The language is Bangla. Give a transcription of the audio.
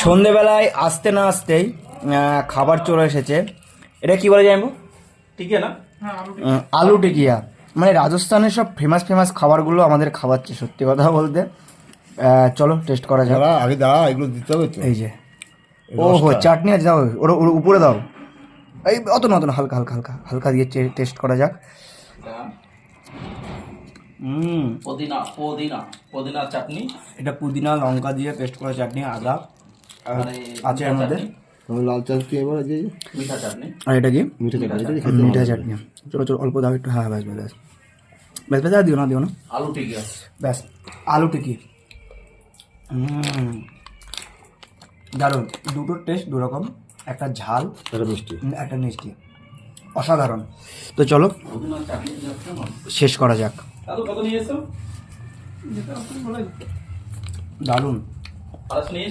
সন্ধেবেলায় আসতে না আসতেই খাবার চলে এসেছে। এটা কি বলে জানবো? টিকিয়া না? আলু টিকিয়া। মানে রাজস্থানের সব ফেমাস ফেমাস খাবারগুলো আমাদের খাওয়াচ্ছে, সত্যি কথা বলতে। চলো টেস্ট করা যাক। দাঁড়া, আগে দাঁড়া, এগুলো দিতে হবে তো। এই যে রসটা। ওহো, চাটনি আছে, দাও ওর ওর উপরে দাও। এই অত না, অত না, হালকা হালকা হালকা হালকা দিয়ে টেস্ট করা যাক। পুদিনা পুদিনা পুদিনা চাটনি। এটা পুদিনা লঙ্কা দিয়ে পেস্ট করা চাটনি, আদা মানে আছে এর মধ্যে। তাহলে লাল চাটনি এবার আছে, মিঠা চাটনি। আর এটা কি? মিঠা চাটনি, এটা খেতে মিঠা হবে। চাটনি। চলো চলো, অল্প দাও একটু। হ্যাঁ, ব্যাস ব্যাস ব্যাস ব্যাস ব্যাস, আর দিও না দিও না, আলু টিকিয়া। ব্যাস। আলু টিকি দারুণ। দুটোর টেস্ট দুরকম, একটা ঝাল, এটা মিষ্টি। একটা মিষ্টি, অসাধারণ। তো চলো পুদিনা চাটনি শেষ করা যাক। আলু কত নিয়ে এসো? দারুণ। আলু নিয়ে